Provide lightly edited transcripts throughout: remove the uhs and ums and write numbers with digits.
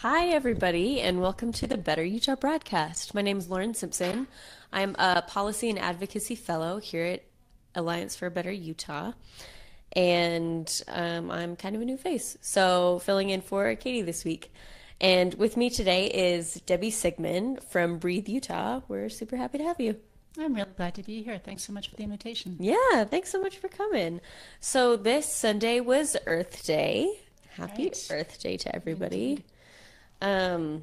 Hi, everybody, and welcome to the Better Utah broadcast. My name is Lauren Simpson. I'm a Policy and Advocacy Fellow here at Alliance for a Better Utah, and I'm kind of a new face, so filling in for Katie this week. And with me today is Debbie Sigmund from Breathe Utah. We're super happy to have you. I'm really glad to be here. Thanks so much for the invitation. Yeah, thanks so much for coming. So this Sunday was Earth Day. Happy Right. Earth Day to everybody. Indeed.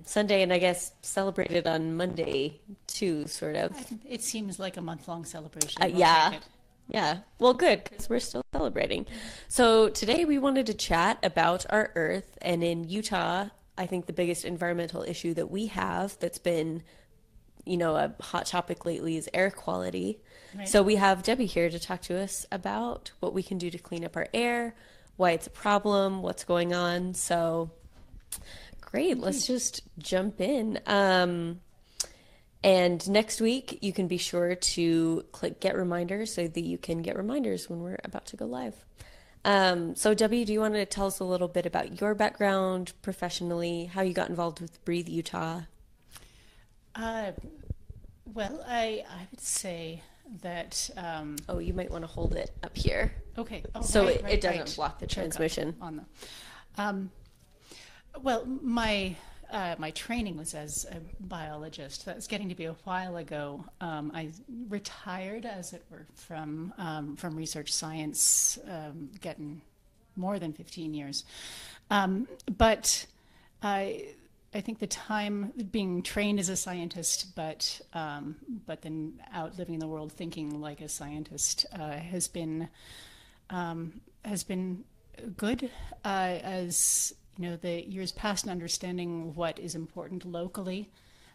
Sunday, and I guess celebrated on Monday too, sort of. It seems like a month-long celebration. We'll Yeah, take it. yeah. Well, good, because we're still celebrating. So today we wanted to chat about our Earth, and in Utah, I think the biggest environmental issue that we have that's been, a hot topic lately is air quality. Right. So we have Debbie here to talk to us about what we can do to clean up our air, why it's a problem, what's going on. So great, let's just jump in. And next week, you can be sure to click get reminders so that you can get reminders when we're about to go live. So, Debbie, do you want to tell us a little bit about your background professionally, how you got involved with Breathe Utah? Uh, I would say that. Oh, you might want to hold it up here Okay. Oh, so right, it, right, it doesn't right. block the Choke up transmission. on the. Um, my training was as a biologist. That was getting to be a while ago. I retired, as it were, from research science, getting more than 15 years. But I think the time being trained as a scientist, but then out living in the world thinking like a scientist has been good as the years past and understanding what is important locally.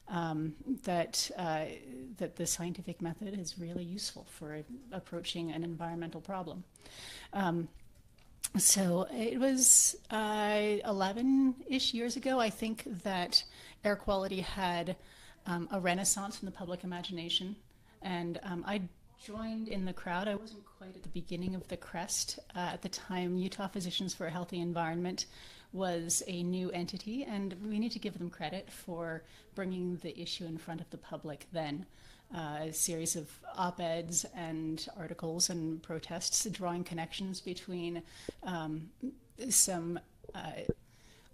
That the scientific method is really useful for approaching an environmental problem. So it was 11-ish years ago, I think, that air quality had a renaissance in the public imagination. And I joined in the crowd. I wasn't quite at the beginning of the crest. At the time, Utah Physicians for a Healthy Environment was a new entity, and we need to give them credit for bringing the issue in front of the public then. A series of op-eds and articles and protests drawing connections between some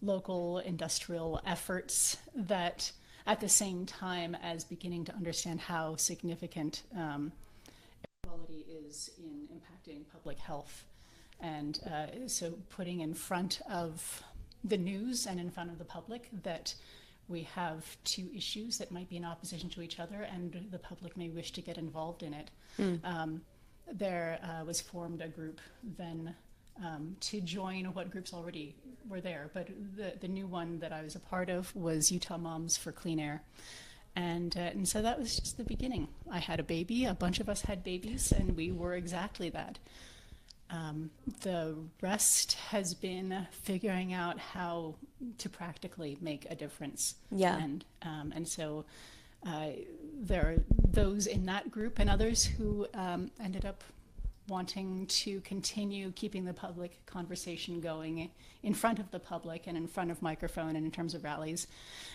local industrial efforts that at the same time as beginning to understand how significant air quality is in impacting public health. And so putting in front of the news and in front of the public that we have two issues that might be in opposition to each other and the public may wish to get involved in it. There was formed a group then to join what groups already were there. But the new one that I was a part of was Utah Moms for Clean Air. And so that was just the beginning. I had a baby, a bunch of us had babies, and we were exactly that. The rest has been figuring out how to practically make a difference. Yeah. And so there are those in that group and others who ended up wanting to continue keeping the public conversation going in front of the public and in front of microphone and in terms of rallies.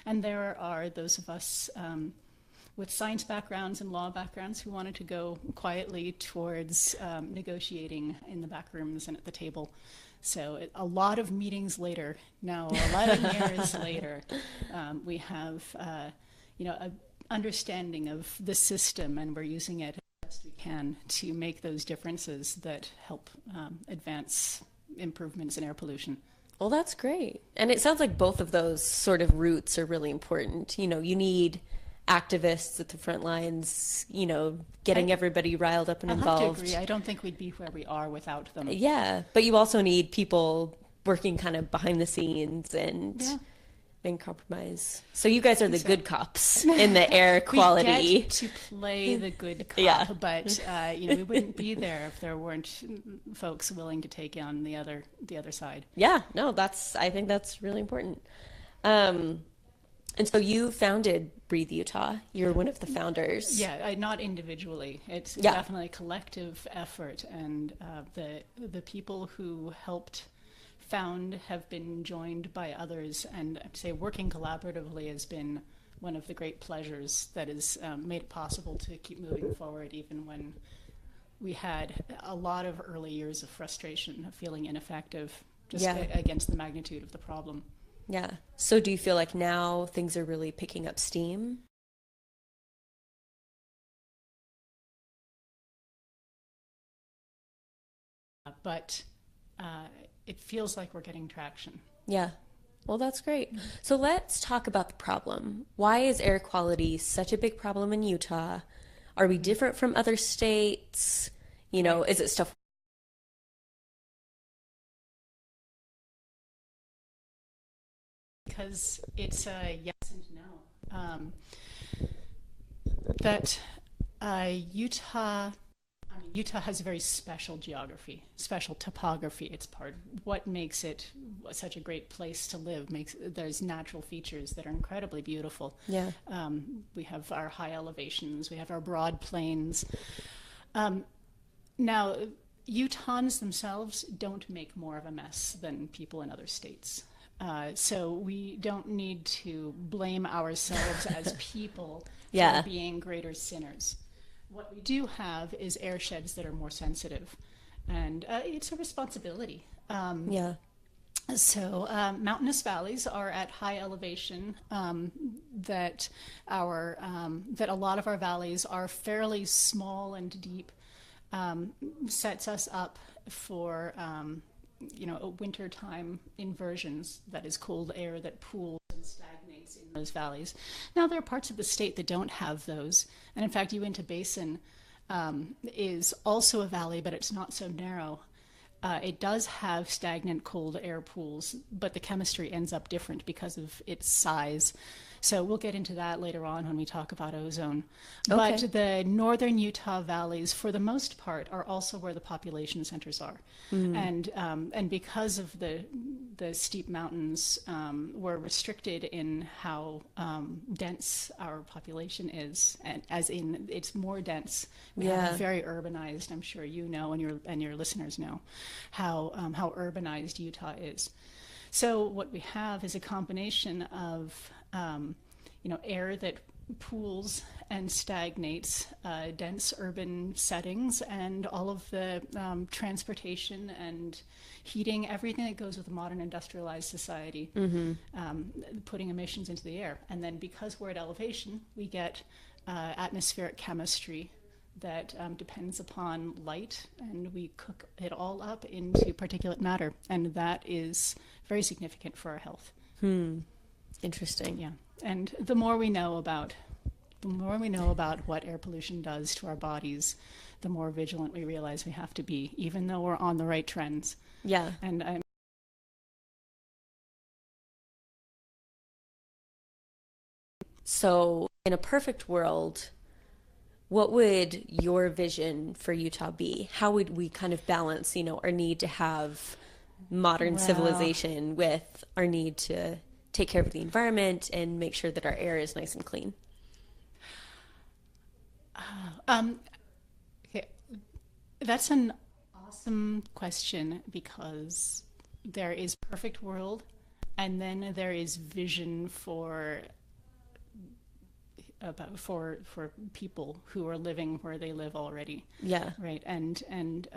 And there are those of us with science backgrounds and law backgrounds who wanted to go quietly towards negotiating in the back rooms and at the table. So a lot of meetings later, now 11 years later, we have a understanding of the system, and we're using it as best we can to make those differences that help advance improvements in air pollution. Well, that's great. And it sounds like both of those sort of roots are really important. You need activists at the front lines, getting everybody riled up and I'll involved. have to agree. I don't think we'd be where we are without them. Yeah, but you also need people working kind of behind the scenes and compromise. So you guys are the good cops in the air quality. We get to play the good cop, Yeah. but we wouldn't be there if there weren't folks willing to take on the other side. Yeah, no, I think that's really important. And so you founded Breathe Utah. You're one of the founders. Yeah, not individually. It's Yeah. definitely a collective effort, and the people who helped found have been joined by others, and I'd say working collaboratively has been one of the great pleasures that has made it possible to keep moving forward, even when we had a lot of early years of frustration, of feeling ineffective, just Yeah. against the magnitude of the problem. Yeah. So do you feel like now things are really picking up steam? But it feels like we're getting traction. Yeah. Well, that's great. So let's talk about the problem. Why is air quality such a big problem in Utah? Are we different from other states? You know, Right. is it stuff? Because it's a yes and no. That Utah, I mean, Utah has a very special geography, special topography. It's part what makes it such a great place to live. Makes there's natural features that are incredibly beautiful. Yeah. We have our high elevations, we have our broad plains. Now, Utahns themselves don't make more of a mess than people in other states. So we don't need to blame ourselves as people Yeah. for being greater sinners. What we do have is air sheds that are more sensitive, and it's a responsibility. Yeah. So mountainous valleys are at high elevation. That a lot of our valleys are fairly small and deep. Sets us up for wintertime inversions. That is cold air that pools and stagnates in those valleys. Now there are parts of the state that don't have those, and in fact, Uinta Basin is also a valley, but it's not so narrow. It does have stagnant cold air pools, but the chemistry ends up different because of its size. So we'll get into that later on when we talk about ozone. Okay. But the northern Utah valleys, for the most part, are also where the population centers are. And because of the steep mountains, we're restricted in how dense our population is, and as in it's more dense. We have Yeah. a very urbanized. I'm sure you know, and your listeners know how urbanized Utah is. So what we have is a combination of air that pools and stagnates, dense urban settings, and all of the transportation and heating, everything that goes with a modern industrialized society, putting emissions into the air. And then because we're at elevation, we get atmospheric chemistry that depends upon light, and we cook it all up into particulate matter, and that is very significant for our health. Interesting. Yeah, and the more we know about what air pollution does to our bodies, the more vigilant we realize we have to be, even though we're on the right trends. Yeah. And So, in a perfect world, what would your vision for Utah be? How would we kind of balance, our need to have modern Well, civilization with our need to take care of the environment and make sure that our air is nice and clean? okay, that's an awesome question, because there is perfect world, and then there is vision for people who are living where they live already, Yeah. right? And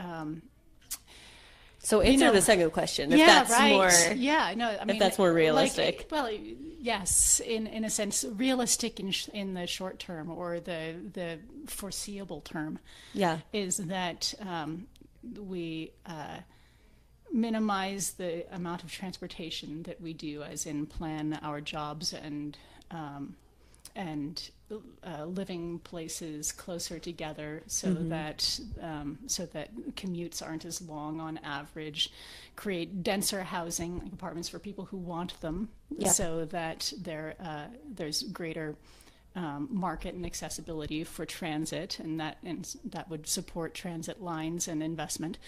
So answer the second question if yeah, that's right. more Yeah, no, I mean, that's more realistic. Like, well, yes, in a sense, realistic in the short term, or the foreseeable term. Yeah. Is that we minimize the amount of transportation that we do, as in plan our jobs and living places closer together, so that commutes aren't as long on average. Create denser housing, like apartments for people who want them, Yeah. so that there's greater market and accessibility for transit, and that would support transit lines and investment.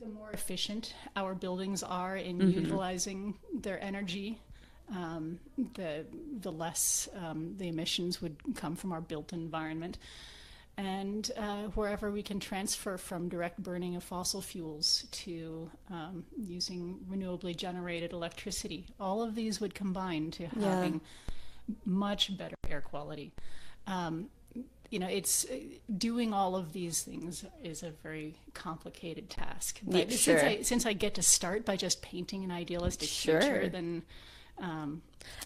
The more efficient our buildings are in utilizing their energy, the less the emissions would come from our built environment. and wherever we can transfer from direct burning of fossil fuels to using renewably generated electricity. All of these would combine to having much better air quality. It's doing all of these things is a very complicated task. But since I get to start by just painting an idealistic future, then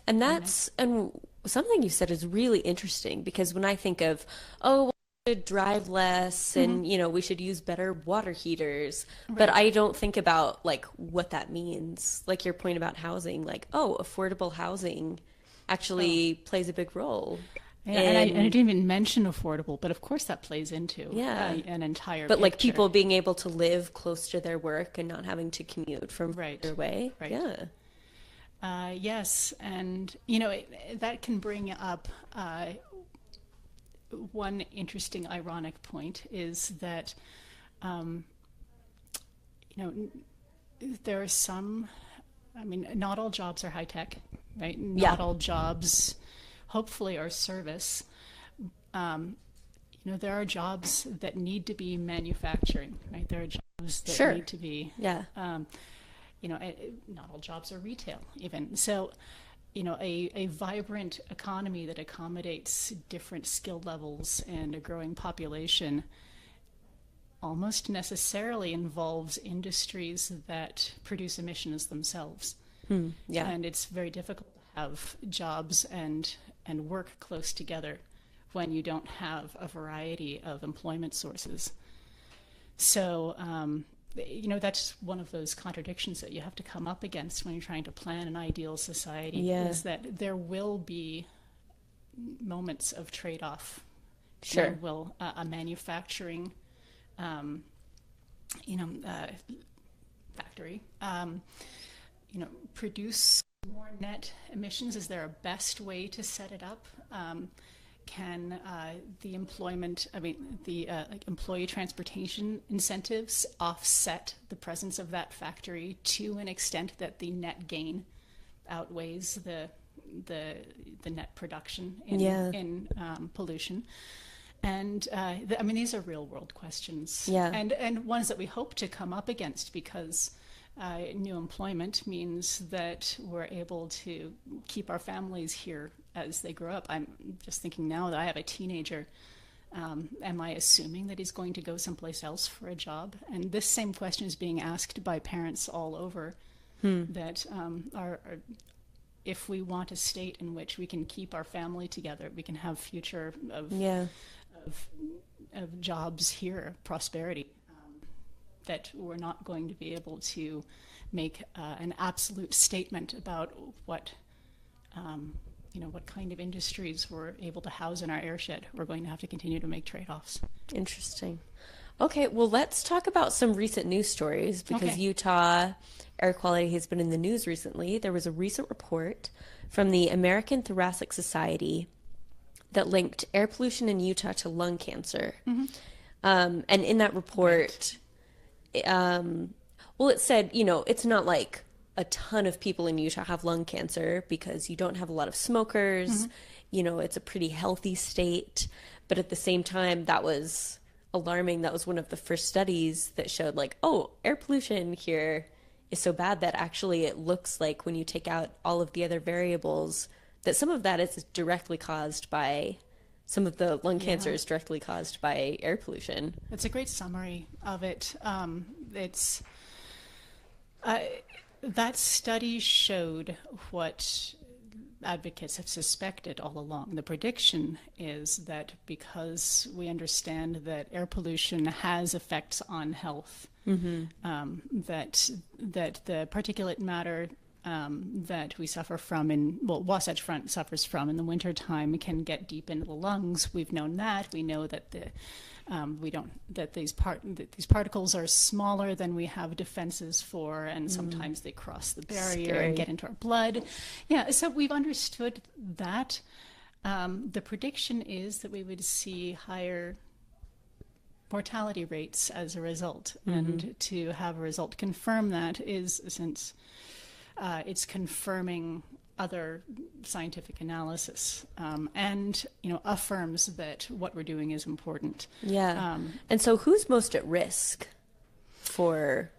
and something you said is really interesting, because when I think of, we should drive less and we should use better water heaters, but I don't think about like what that means. Like your point about housing, like affordable housing actually plays a big role. Yeah, and I didn't even mention affordable, but of course that plays into an entire But picture. like people being able to live close to their work and not having to commute from further away. Right. Yeah. Yes, and that can bring up one interesting ironic point is that there are some, not all jobs are high tech, right? Not all jobs hopefully are service. There are jobs that need to be manufacturing, right? There are jobs that need to be, not all jobs are retail even. So, a vibrant economy that accommodates different skill levels and a growing population almost necessarily involves industries that produce emissions themselves. And it's very difficult to have jobs and work close together when you don't have a variety of employment sources. So, that's one of those contradictions that you have to come up against when you're trying to plan an ideal society, is that there will be moments of trade-off. There will a manufacturing factory produce more net emissions? Is there a best way to set it up? Can the employee transportation incentives offset the presence of that factory to an extent that the net gain outweighs the net production in pollution? And these are real world questions, and ones that we hope to come up against, because new employment means that we're able to keep our families here as they grow up. I'm just thinking now that I have a teenager. Am I assuming that he's going to go someplace else for a job? And this same question is being asked by parents all over, that if we want a state in which we can keep our family together, we can have future of jobs here, prosperity, that we're not going to be able to make an absolute statement about what kind of industries we're able to house in our airshed. We're going to have to continue to make trade-offs. Interesting. Okay, well, let's talk about some recent news stories, because Utah air quality has been in the news recently. There was a recent report from the American Thoracic Society that linked air pollution in Utah to lung cancer. And in that report, it said, it's not like a ton of people in Utah have lung cancer, because you don't have a lot of smokers. It's a pretty healthy state. But at the same time, that was alarming. That was one of the first studies that showed air pollution here is so bad that actually it looks like when you take out all of the other variables, that some of that is directly caused by, some of the lung cancer is directly caused by air pollution. That's a great summary of it. That study showed what advocates have suspected all along. The prediction is that because we understand that air pollution has effects on health, that the particulate matter that we suffer from Wasatch Front suffers from in the wintertime can get deep into the lungs. We've known that. We know that these particles are smaller than we have defenses for, and sometimes they cross the barrier and get into our blood. So we've understood that. The prediction is that we would see higher mortality rates as a result, and to have a result confirm that is, since it's confirming other scientific analysis, and affirms that what we're doing is important. Yeah. And so who's most at risk for...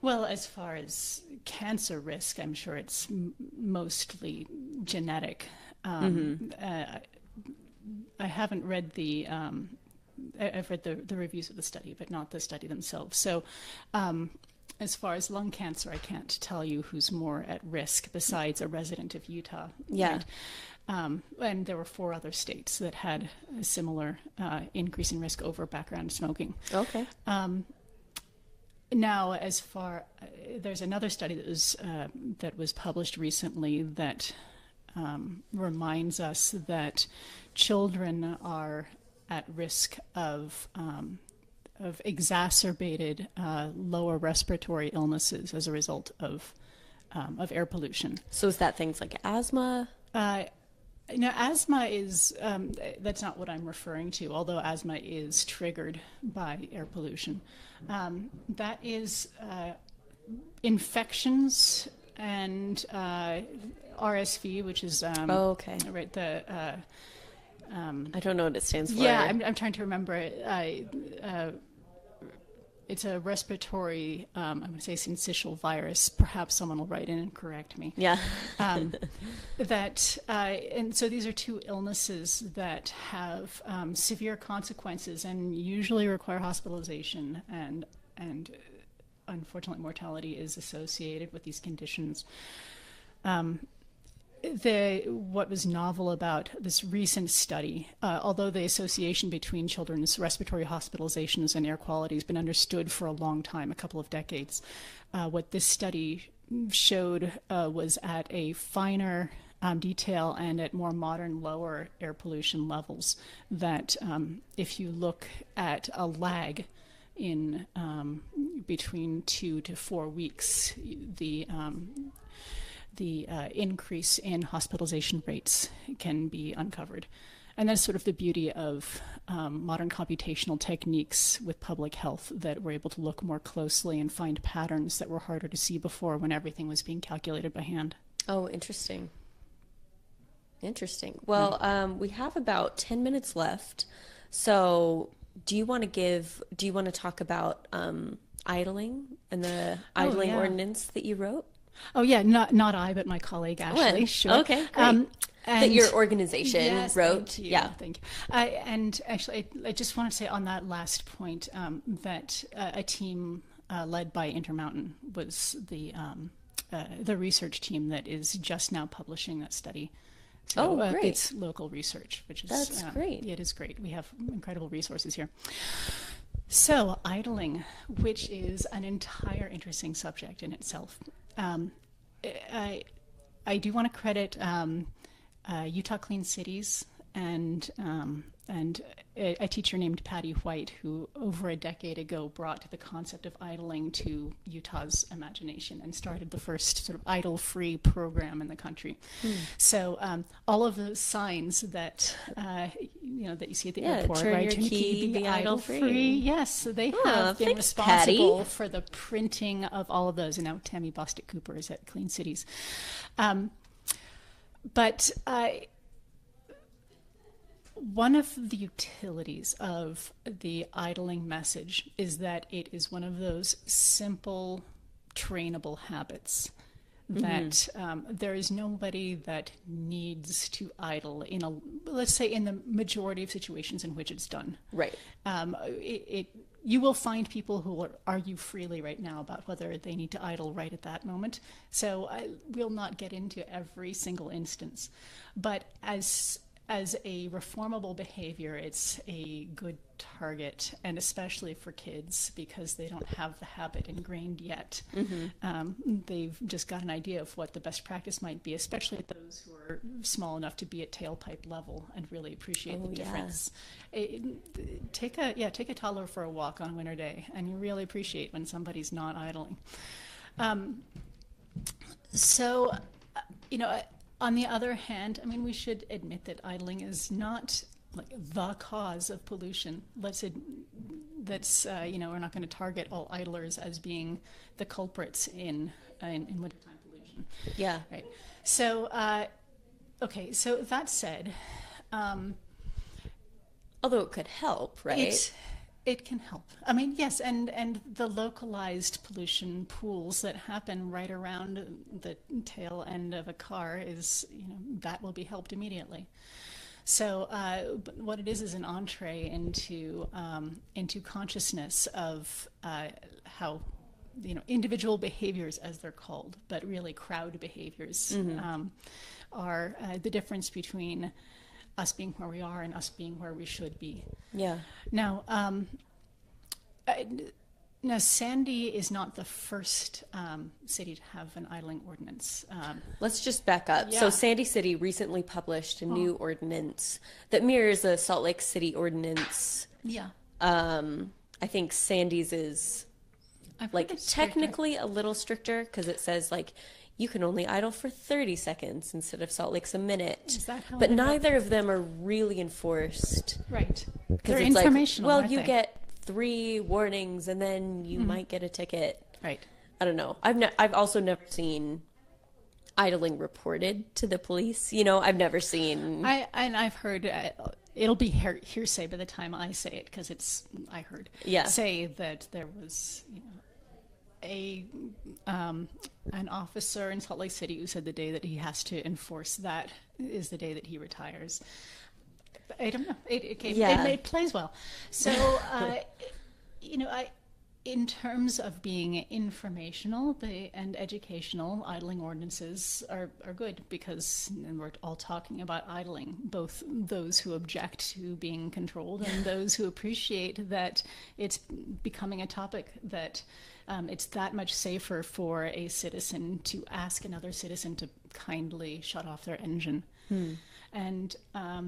Well, as far as cancer risk, I'm sure it's mostly genetic. I haven't read I've read the reviews of the study, but not the study themselves. So as far as lung cancer, I can't tell you who's more at risk besides a resident of Utah. Yeah. Right? And there were 4 other states that had a similar increase in risk over background smoking. Okay. Now, there's another study that was published recently that reminds us that children are at risk of exacerbated lower respiratory illnesses as a result of air pollution. So is that things like asthma? Asthma is, that's not what I'm referring to, although asthma is triggered by air pollution. That is infections and RSV, which is okay. Right, I don't know what it stands for. Yeah, I'm trying to remember it. It's a respiratory, I'm going to say syncytial virus. Perhaps someone will write in and correct me. Yeah. And so these are 2 illnesses that have severe consequences and usually require hospitalization, and unfortunately mortality is associated with these conditions. What was novel about this recent study, although the association between children's respiratory hospitalizations and air quality has been understood for a long time, a couple of decades, what this study showed was at a finer detail and at more modern, lower air pollution levels, that if you look at a lag in between 2 to 4 weeks, the increase in hospitalization rates can be uncovered. And that's sort of the beauty of modern computational techniques with public health, that we're able to look more closely and find patterns that were harder to see before when everything was being calculated by hand. Oh, interesting. Interesting. Well, we have about 10 minutes left. So do you want to talk about idling and the idling ordinance that you wrote? Oh yeah, not I, but my colleague Ashley. Sure. Okay, great. That your organization wrote. Thank you, yeah, thank you. And actually, I just want to say on that last point that a team led by Intermountain was the research team that is just now publishing that study. So, great! It's local research, which is that's great. It is great. We have incredible resources here. So idling, which is an entire interesting subject in itself. I do want to credit Utah Clean Cities and a teacher named Patty White, who over a decade ago brought the concept of idling to Utah's imagination and started the first sort of idle-free program in the country. So all of the signs that that you see at the airport, turn right? your Turn key, be idle-free. Yes, so they have been responsible for the printing of all of those. And now Tammy Bostic Cooper is at Clean Cities. One of the utilities of the idling message is that it is one of those simple, trainable habits that there is nobody that needs to idle let's say in the majority of situations in which it's done. Right. You will find people who will argue freely right now about whether they need to idle right at that moment. So I will not get into every single instance, but as a reformable behavior, it's a good target, and especially for kids because they don't have the habit ingrained yet. They've just got an idea of what the best practice might be, especially those who are small enough to be at tailpipe level and really appreciate the difference. Take a toddler for a walk on a winter day, and you really appreciate when somebody's not idling. On the other hand, I mean, we should admit that idling is not like the cause of pollution. We're not going to target all idlers as being the culprits in wintertime pollution. Yeah. Right. So, okay, so that said, um, Although it could help, right? it it can help. I mean, yes, and the localized pollution pools that happen right around the tail end of a car is, that will be helped immediately. So, but what it is an entree into consciousness of how individual behaviors, as they're called, but really crowd behaviors, are the difference between us being where we are and us being where we should be. Yeah. Now, I- now Sandy is not the first city to have an idling ordinance. Let's just back up. Yeah. So Sandy City recently published a new ordinance that mirrors the Salt Lake City ordinance. Yeah, I think Sandy's is I've heard like it's stricter. technically a little stricter because it says like you can only idle for 30 seconds instead of Salt Lake's a minute. Is that how But it neither of them are really enforced Right. because They're it's like, informational. well, aren't you they? get 3 warnings and then you might get a ticket. Right. I don't know. I've also never seen idling reported to the police. I've never seen. I've heard it'll be hearsay by the time I say it because I heard Yeah. say that there was a an officer in Salt Lake City who said the day that he has to enforce that is the day that he retires. I don't know. It plays well. So, in terms of being informational and educational, idling ordinances are good because we're all talking about idling, both those who object to being controlled and those who appreciate that it's becoming a topic that it's that much safer for a citizen to ask another citizen to kindly shut off their engine. And I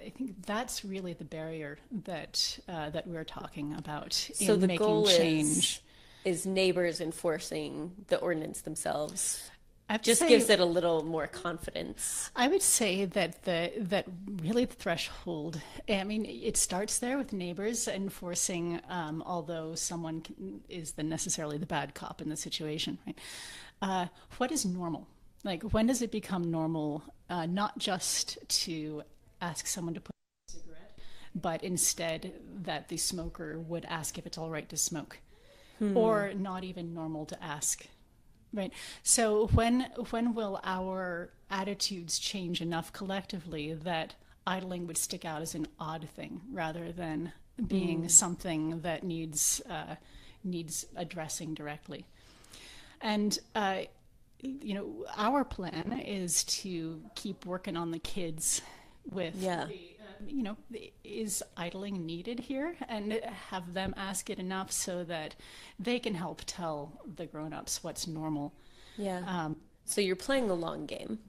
think that's really the barrier that we're talking about So in the making goal change. is neighbors enforcing the ordinance themselves. I have to Just say- gives it a little more confidence. I would say that that really the threshold. I mean, it starts there with neighbors enforcing, although someone is necessarily the bad cop in the situation, right? What is normal? Like, when does it become normal? Not just to ask someone to put a cigarette, but instead that the smoker would ask if it's all right to smoke, or not even normal to ask. Right. So when will our attitudes change enough collectively that idling would stick out as an odd thing rather than being something that needs addressing directly? And our plan is to keep working on the kids with Yeah. is idling needed here, and have them ask it enough so that they can help tell the grown-ups what's normal. Yeah. So you're playing the long game.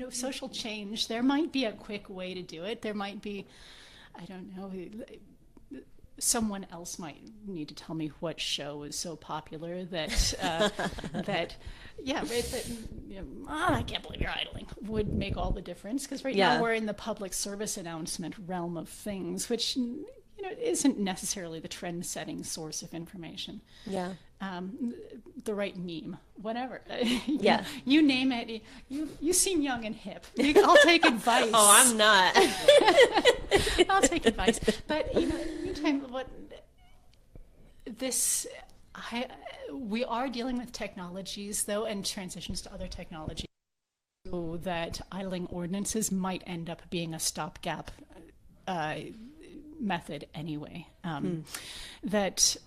Social change, there might be a quick way to do it. There might be, I don't know, someone else might need to tell me what show is so popular that I can't believe you're idling would make all the difference, because right Yeah. now we're in the public service announcement realm of things, which isn't necessarily the trend-setting source of information. Yeah. The right meme, whatever. Yeah. You name it. You seem young and hip. I'll take advice. Oh, I'm not. I'll take advice. But meantime, we are dealing with technologies though, and transitions to other technologies, so that idling ordinances might end up being a stopgap method anyway. That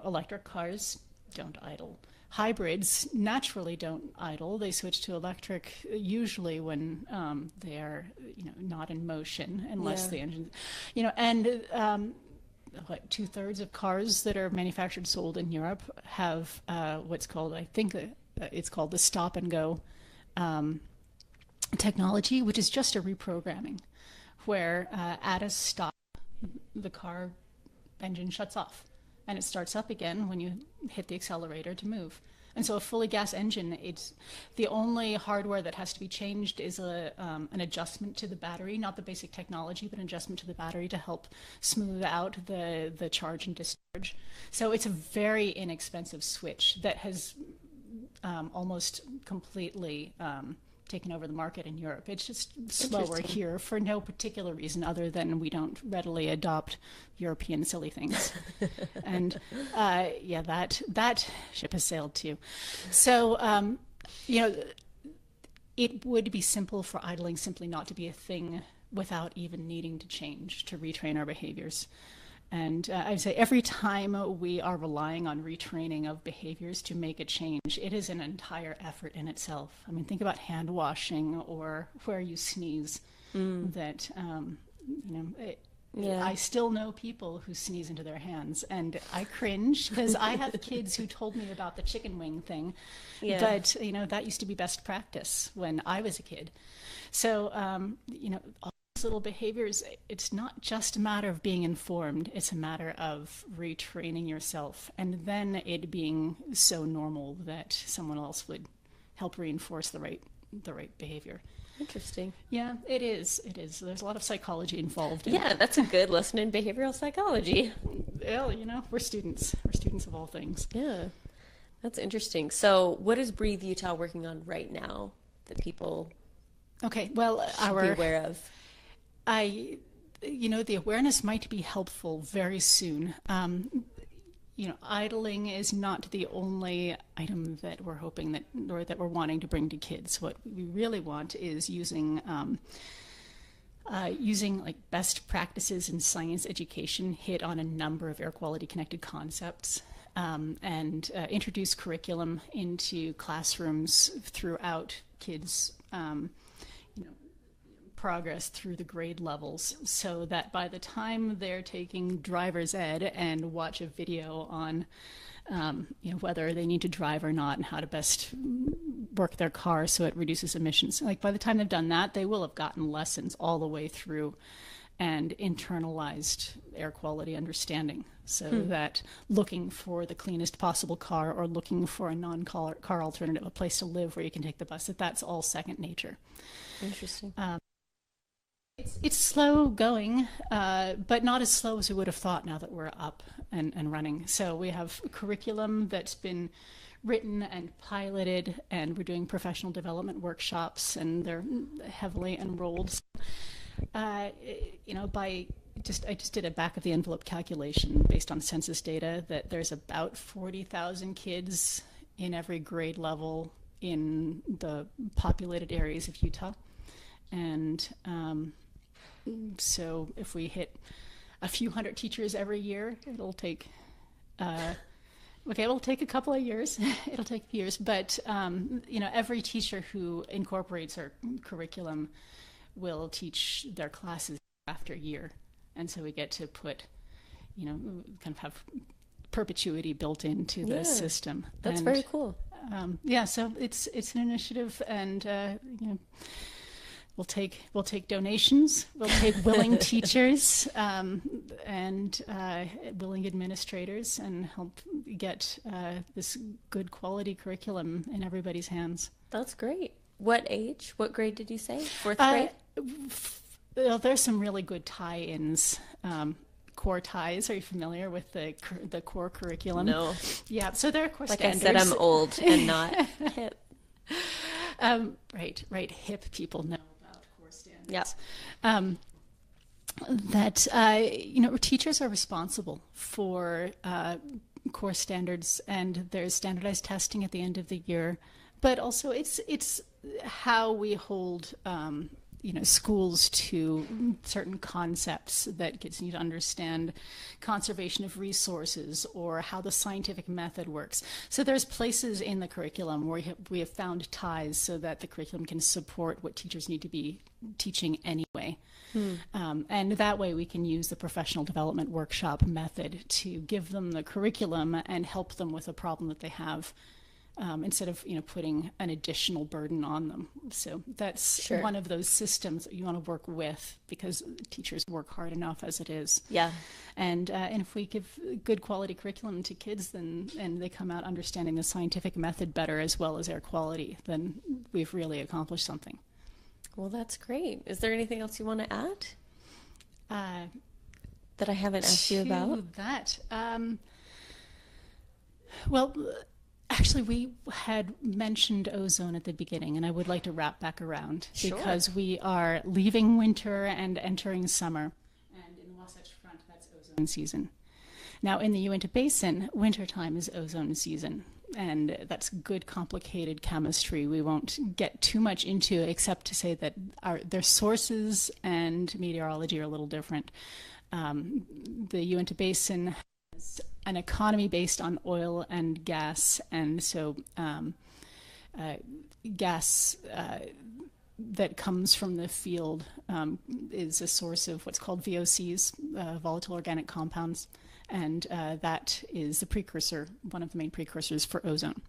electric cars don't idle. Hybrids naturally don't idle. They switch to electric usually when they are not in motion, unless Yeah. the engine, and 2/3 of cars that are manufactured sold in Europe have what's called, I think it's called the stop and go technology, which is just a reprogramming, where at a stop the car engine shuts off and it starts up again when you hit the accelerator to move. And so a fully gas engine, it's the only hardware that has to be changed is an adjustment to the battery, not the basic technology, but an adjustment to the battery to help smooth out the charge and discharge. So it's a very inexpensive switch that has almost completely taken over the market in Europe. It's just slower here for no particular reason other than we don't readily adopt European silly things. And yeah, that ship has sailed too. So, you know, it would be simple for idling simply not to be a thing without even needing to change to retrain our behaviors. And I'd say every time we are relying on retraining of behaviors to make a change, it is an entire effort in itself. I mean, think about hand washing or where you sneeze. That, I still know people who sneeze into their hands, and I cringe because I have kids who told me about the chicken wing thing. Yeah. But, that used to be best practice when I was a kid. So, all these little behaviors, it's not just a matter of being informed, it's a matter of retraining yourself, and then it being so normal that someone else would help reinforce the right behavior. Interesting. Yeah, it is. There's a lot of psychology involved. Yeah, that's a good lesson in behavioral psychology. Well, we're students. We're students of all things. Yeah, that's interesting. So what is Breathe Utah working on right now that people should be aware of? The awareness might be helpful very soon. Idling is not the only item that we're hoping that we're wanting to bring to kids. What we really want is using like best practices in science education, hit on a number of air quality connected concepts, and introduce curriculum into classrooms throughout kids' progress through the grade levels, so that by the time they're taking driver's ed and watch a video on whether they need to drive or not and how to best work their car so it reduces emissions, like by the time they've done that, they will have gotten lessons all the way through and internalized air quality understanding, so that looking for the cleanest possible car or looking for a non-car alternative, a place to live where you can take the bus, that's all second nature. Interesting. It's slow going, but not as slow as we would have thought now that we're up and running. So we have curriculum that's been written and piloted, and we're doing professional development workshops, and they're heavily enrolled. I just did a back of the envelope calculation based on census data that there's about 40,000 kids in every grade level in the populated areas of Utah. And so if we hit a few hundred teachers every year, it'll take a couple of years. It'll take years, but every teacher who incorporates our curriculum will teach their classes after year, and so we get to put, kind of have perpetuity built into the system. That's very cool. So it's an initiative, and We'll take donations. We'll take willing teachers and willing administrators, and help get this good quality curriculum in everybody's hands. That's great. What age? What grade did you say? Fourth grade? There's some really good tie-ins. Core ties. Are you familiar with the core curriculum? No. Yeah. So there are core standards. I said, I'm old and not hip. Right. Hip people know. Yes. Teachers are responsible for core standards, and there's standardized testing at the end of the year. But also, it's how we hold schools to certain concepts that kids need to understand, conservation of resources, or how the scientific method works. So there's places in the curriculum where we have found ties so that the curriculum can support what teachers need to be teaching anyway. And that way we can use the professional development workshop method to give them the curriculum and help them with a problem that they have, instead of putting an additional burden on them. So that's one of those systems that you want to work with, because teachers work hard enough as it is. Yeah. And if we give good quality curriculum to kids, and they come out understanding the scientific method better as well as air quality, then we've really accomplished something. Well, that's great. Is there anything else you want to add that I haven't asked you about? That, Actually, we had mentioned ozone at the beginning, and I would like to wrap back around Sure. because we are leaving winter and entering summer. And in the Wasatch Front, that's ozone season. Now, in the Uinta Basin, wintertime is ozone season, and that's good, complicated chemistry. We won't get too much into it, except to say that their sources and meteorology are a little different. The Uinta Basin has an economy based on oil and gas, and so gas that comes from the field is a source of what's called VOCs, volatile organic compounds, and that is the precursor, one of the main precursors for ozone.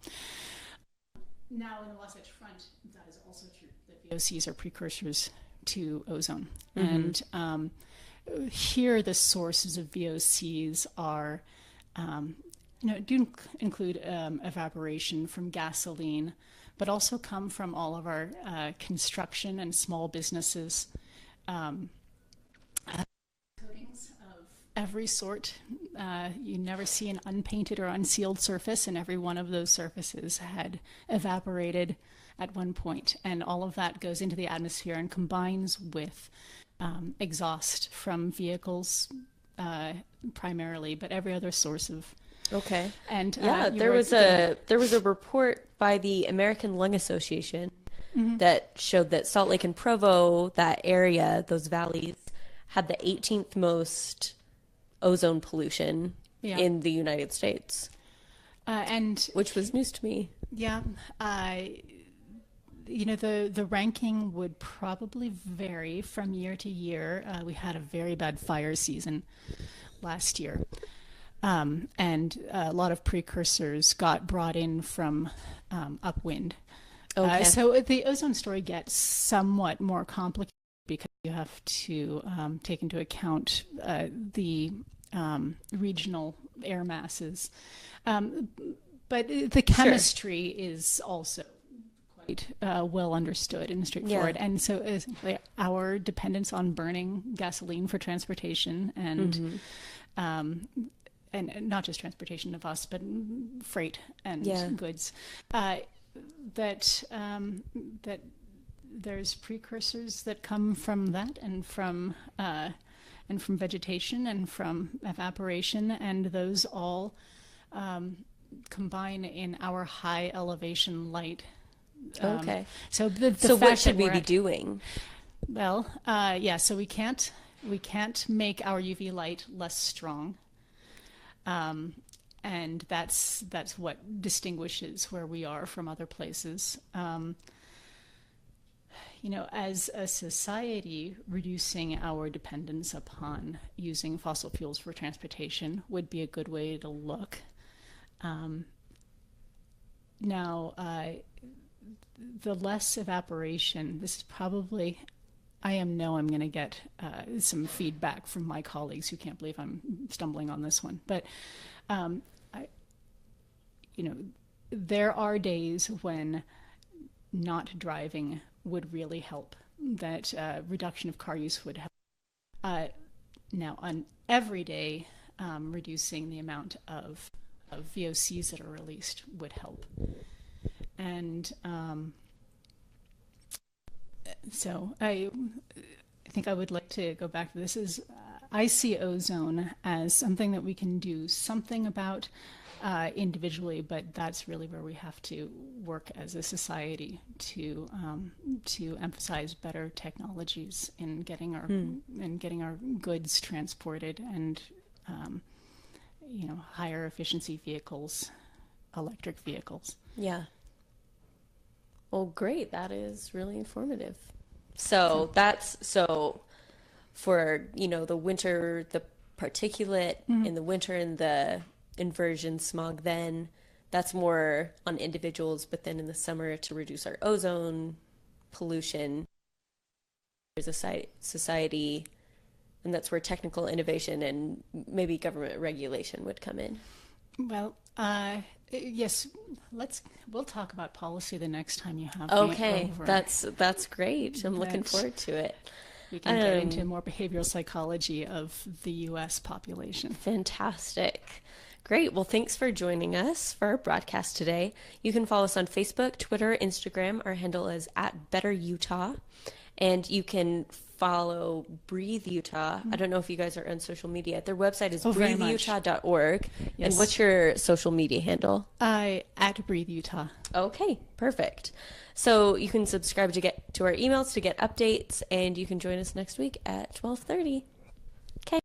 Now, in the Wasatch Front, that is also true. The VOCs are precursors to ozone, and here the sources of VOCs are, do include evaporation from gasoline, but also come from all of our construction and small businesses. Coatings of every sort. You never see an unpainted or unsealed surface, and every one of those surfaces had evaporated at one point, and all of that goes into the atmosphere and combines with exhaust from vehicles primarily, but every other source of. Okay. And there was a report by the American Lung Association that showed that Salt Lake and Provo, that area, those valleys, had the 18th most ozone pollution in the United States, and which was news to me. Yeah, the ranking would probably vary from year to year. We had a very bad fire season last year. And a lot of precursors got brought in from upwind. Okay. So the ozone story gets somewhat more complicated because you have to take into account the regional air masses. But the chemistry is also quite well understood and straightforward. And so our dependence on burning gasoline for transportation and not just transportation of us, but freight and goods, that there's precursors that come from that and from vegetation and from evaporation, and those all combine in our high elevation light. Okay. So the So what fact should that we we're be at- doing? Well, so we can't make our UV light less strong. And that's what distinguishes where we are from other places. As a society, reducing our dependence upon using fossil fuels for transportation would be a good way to look. The less evaporation, this is probably, I'm going to get some feedback from my colleagues who can't believe I'm stumbling on this one. But, there are days when not driving would really help, that reduction of car use would help. Now, on every day, reducing the amount of VOCs that are released would help. And so I think I would like to go back to this. I see ozone as something that we can do something about individually, but that's really where we have to work as a society to emphasize better technologies in getting our goods transported, and higher efficiency vehicles, electric vehicles. Yeah. Well, great. That is really informative. So for, the winter, the particulate in the winter and the inversion smog, then that's more on individuals, but then in the summer to reduce our ozone pollution, there's a society, and that's where technical innovation and maybe government regulation would come in. Well, yes, we'll talk about policy the next time you have Okay, me over. that's great. I'm looking forward to it. We can get into more behavioral psychology of the U.S. population. Fantastic. Great. Well, thanks for joining us for our broadcast today. You can follow us on Facebook, Twitter, Instagram. Our handle is at Better Utah. And you can follow Breathe Utah. I don't know if you guys are on social media. Their website is very much. breatheutah.org. And Yes. what's your social media handle? At Breathe Utah. Okay, perfect. So you can subscribe to get to our emails to get updates, and you can join us next week at 12:30. Okay.